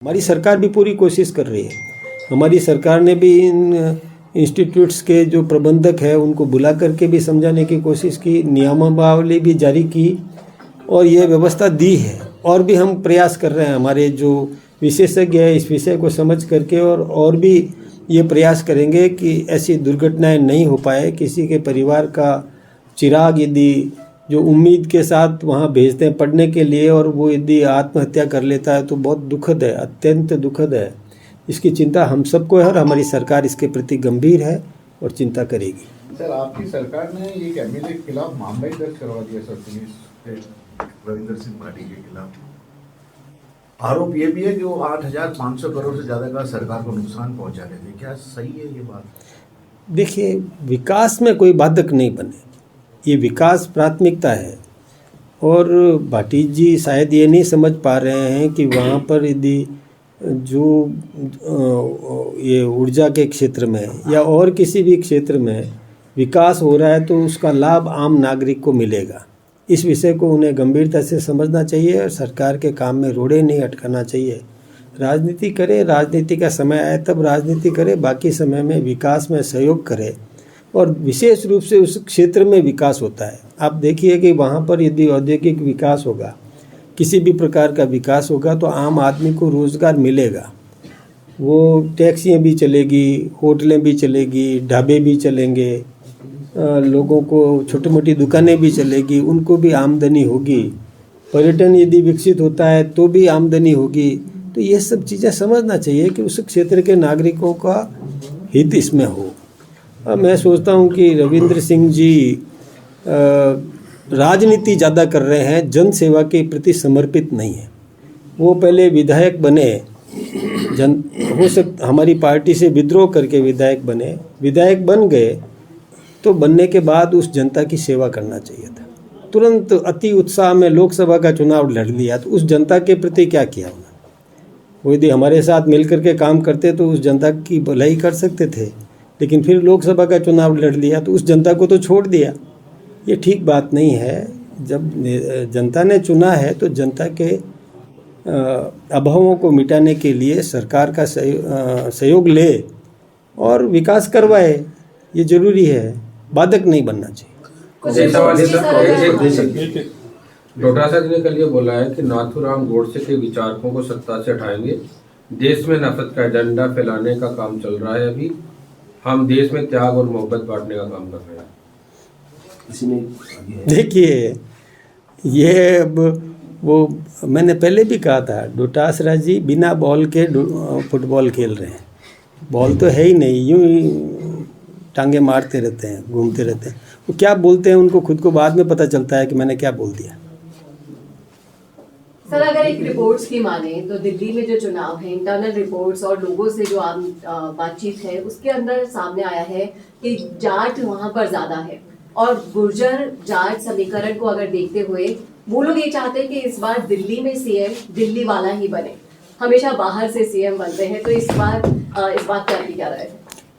हमारी सरकार भी पूरी कोशिश कर रही है। हमारी सरकार ने भी इन इंस्टीट्यूट्स के जो प्रबंधक है उनको बुला करके भी समझाने की कोशिश की, नियमावली भी जारी की और ये व्यवस्था दी है। और भी हम प्रयास कर रहे हैं, हमारे जो विशेषज्ञ है इस विषय को समझ करके और भी ये प्रयास करेंगे कि ऐसी दुर्घटनाएं नहीं हो पाए। किसी के परिवार का चिराग यदि जो उम्मीद के साथ वहाँ भेजते हैं पढ़ने के लिए और वो यदि आत्महत्या कर लेता है तो बहुत दुखद है, अत्यंत दुखद है। इसकी चिंता हम सबको है और हमारी सरकार इसके प्रति गंभीर है और चिंता करेगी। सर, आपकी सरकार ने एक एमएलए के खिलाफ मामला ही दर्ज करवा दिया सर, पुलिस रविंद्र सिंह भाटी के खिलाफ। आरोप ये भी है कि वो 8,500 करोड़ से ज़्यादा का सरकार को नुकसान पहुंचा रहे थे। क्या सही है ये बात? देखिए, विकास में कोई बाधक नहीं बने, ये विकास प्राथमिकता है। और भाटी जी शायद ये नहीं समझ पा रहे हैं कि वहाँ पर यदि जो ये ऊर्जा के क्षेत्र में या और किसी भी क्षेत्र में विकास हो रहा है तो उसका लाभ आम नागरिक को मिलेगा। इस विषय को उन्हें गंभीरता से समझना चाहिए और सरकार के काम में रोड़े नहीं अटकाना चाहिए। राजनीति करे, राजनीति का समय आए तब राजनीति करे, बाकी समय में विकास में सहयोग करे और विशेष रूप से उस क्षेत्र में विकास होता है। आप देखिए कि वहाँ पर यदि औद्योगिक विकास होगा, किसी भी प्रकार का विकास होगा तो आम आदमी को रोज़गार मिलेगा। वो टैक्सियाँ भी चलेगी, होटलें भी चलेगी, ढाबे भी चलेंगे, लोगों को छोटी मोटी दुकानें भी चलेगी, उनको भी आमदनी होगी। पर्यटन यदि विकसित होता है तो भी आमदनी होगी। तो ये सब चीज़ें समझना चाहिए कि उस क्षेत्र के नागरिकों का हित इसमें हो। मैं सोचता हूँ कि रविंद्र सिंह जी राजनीति ज़्यादा कर रहे हैं, जन सेवा के प्रति समर्पित नहीं है। वो पहले विधायक बने, हो सकता हमारी पार्टी से विद्रोह करके विधायक बने, विधायक बन गए तो बनने के बाद उस जनता की सेवा करना चाहिए था। तुरंत अति उत्साह में लोकसभा का चुनाव लड़ लिया तो उस जनता के प्रति क्या किया उन्होंने? वो यदि हमारे साथ मिल करके काम करते तो उस जनता की भलाई कर सकते थे, लेकिन फिर लोकसभा का चुनाव लड़ लिया तो उस जनता को तो छोड़ दिया। ये ठीक बात नहीं है। जब जनता ने चुना है तो जनता के अभावों को मिटाने के लिए सरकार का सहयोग ले और विकास करवाए, ये जरूरी है, बाधक नहीं बनना चाहिए। डोटासरा जी ने कल ये बोला है कि नाथूराम गोडसे के विचारकों को सत्ता से हटाएंगे। देश में नफरत का एजेंडा फैलाने का काम चल रहा है। अभी हम देश में त्याग और मोहब्बत बांटने का काम कर रहे हैं। देखिए, ये अब वो मैंने पहले भी कहा था, डोटासरा जी बिना बॉल के फुटबॉल खेल रहे हैं। बॉल तो है ही नहीं, यूं ही टांगे मारते रहते हैं, घूमते रहते हैं। वो क्या बोलते हैं उनको खुद को बाद में पता चलता है कि मैंने क्या बोल दिया। सर, अगर एक रिपोर्ट्स की माने तो दिल्ली में जो चुनाव है, इंटरनल रिपोर्ट्स और लोगों से जो आम बातचीत है उसके अंदर सामने आया है कि जाट वहां पर ज्यादा है और गुर्जर जाट समीकरण को अगर देखते हुए वो लोग ये चाहते हैं कि इस बार दिल्ली में सीएम दिल्ली वाला ही बने। हमेशा बाहर से सीएम बनते हैं, तो इस बात पर आपकी क्या राय है?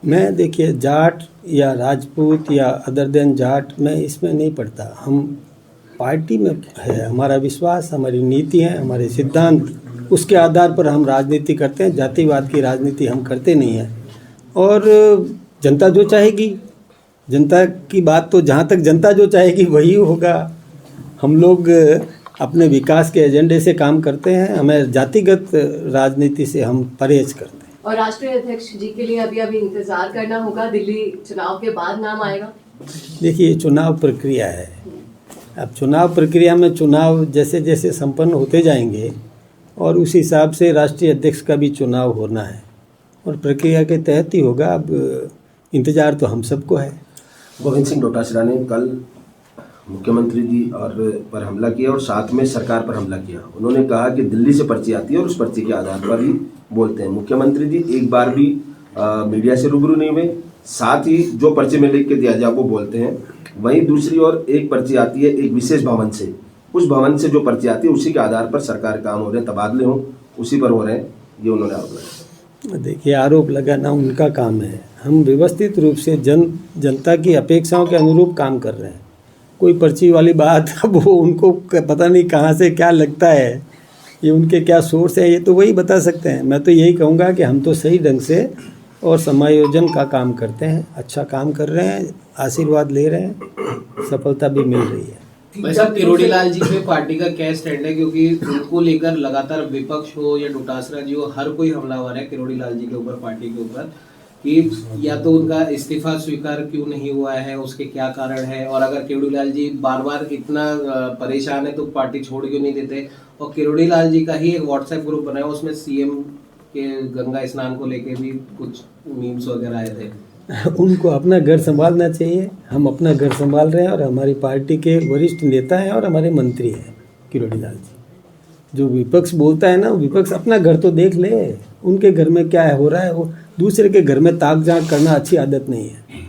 मैं देखिए, जाट या राजपूत या अदर देन जाट, मैं इसमें नहीं पढ़ता। हम पार्टी में है हमारा विश्वास, हमारी नीति है, हमारे सिद्धांत, उसके आधार पर हम राजनीति करते हैं। जातिवाद की राजनीति हम करते नहीं हैं। और जनता जो चाहेगी, जनता की बात तो जहाँ तक जनता जो चाहेगी वही होगा। हम लोग अपने विकास के एजेंडे से काम करते हैं, हमें जातिगत राजनीति से हम परहेज करते हैं। और राष्ट्रीय अध्यक्ष जी के लिए अभी इंतजार करना होगा, दिल्ली चुनाव के बाद नाम आएगा। देखिए, चुनाव प्रक्रिया है। अब चुनाव प्रक्रिया में चुनाव जैसे जैसे संपन्न होते जाएंगे और उस हिसाब से राष्ट्रीय अध्यक्ष का भी चुनाव होना है और प्रक्रिया के तहत ही होगा। अब इंतजार तो हम सबको है। गोविंद सिंह डोटासरा ने कल मुख्यमंत्री जी पर हमला किया और साथ में सरकार पर हमला किया। उन्होंने कहा कि दिल्ली से पर्ची आती है और उस पर्ची के आधार पर ही बोलते हैं। मुख्यमंत्री जी एक बार भी मीडिया से रूबरू नहीं हुए, साथ ही जो पर्ची में लिख के दिया जाए वो बोलते हैं। वहीं दूसरी ओर एक पर्ची आती है एक विशेष भवन से, उस भवन से जो पर्ची आती है उसी के आधार पर सरकार काम हो रहे हैं, तबादले हों उसी पर हो रहे हैं, ये उन्होंने आरोप लगाया। देखिए, आरोप लगाना उनका काम है। हम व्यवस्थित रूप से जनता की अपेक्षाओं के अनुरूप काम कर रहे हैं। कोई पर्ची वाली बात, अब वो उनको पता नहीं कहाँ से क्या लगता है ये उनके क्या सोर्स है ये तो वही बता सकते हैं। मैं तो यही कहूँगा कि हम तो सही ढंग से और समायोजन का काम करते हैं, अच्छा काम कर रहे हैं, आशीर्वाद ले रहे हैं, सफलता भी मिल रही है। भाई साहब, किरोड़ी लाल जी पे पार्टी का क्या स्टैंड है, क्योंकि उनको लेकर लगातार विपक्ष हो या डोटासरा जी हो, हर कोई हमलावर है किरोड़ी लाल जी के ऊपर, पार्टी के ऊपर, कि या तो उनका इस्तीफा स्वीकार क्यों नहीं हुआ है, उसके क्या कारण है, और अगर किरोड़ी लाल जी बार बार इतना परेशान है तो पार्टी छोड़ क्यों नहीं देते। और किरोड़ी लाल जी का ही एक व्हाट्सएप ग्रुप बनाया, उसमें सीएम के गंगा स्नान को लेके भी कुछ मीम्स वगैरह आए थे। उनको अपना घर संभालना चाहिए, हम अपना घर संभाल रहे हैं और हमारी पार्टी के वरिष्ठ नेता हैं और हमारे मंत्री हैं किरोड़ी लाल जी। जो विपक्ष बोलता है ना, विपक्ष अपना घर तो देख ले, उनके घर में क्या हो रहा है, वो दूसरे के घर में ताक झांक करना अच्छी आदत नहीं है।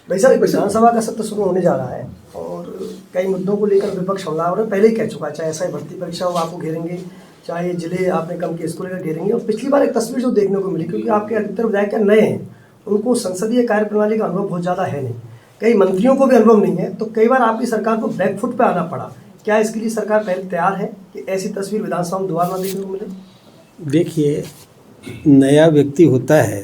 भाई साहब, विधानसभा का सत्र शुरू होने जा रहा है और कई मुद्दों को लेकर विपक्ष हमलावर पहले ही कह चुका है, चाहे ऐसा भर्ती परीक्षा हो आपको घेरेंगे, चाहे जिले आपने कम किए इसको लेकर घेरेंगे। और पिछली बार एक तस्वीर जो देखने को मिली, क्योंकि आपके अधिकतर विधायक नए हैं, उनको संसदीय कार्य प्रणाली का अनुभव बहुत ज़्यादा है नहीं, कई मंत्रियों को भी अनुभव नहीं है, तो कई बार आपकी सरकार को बैकफुट पे आना पड़ा। क्या इसके लिए सरकार पहले तैयार है कि ऐसी तस्वीर विधानसभा में दोबारा ना देखने को मिले? देखिए, नया व्यक्ति होता है,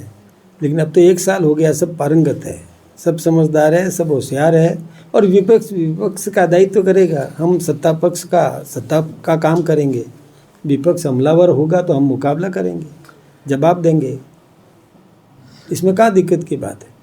लेकिन अब तो 1 साल हो गया, सब पारंगत है, सब समझदार है, सब होशियार है। और विपक्ष का दायित्व करेगा, हम सत्ता का काम करेंगे। विपक्ष हमलावर होगा तो हम मुकाबला करेंगे, जवाब देंगे, इसमें क्या दिक्कत की बात है।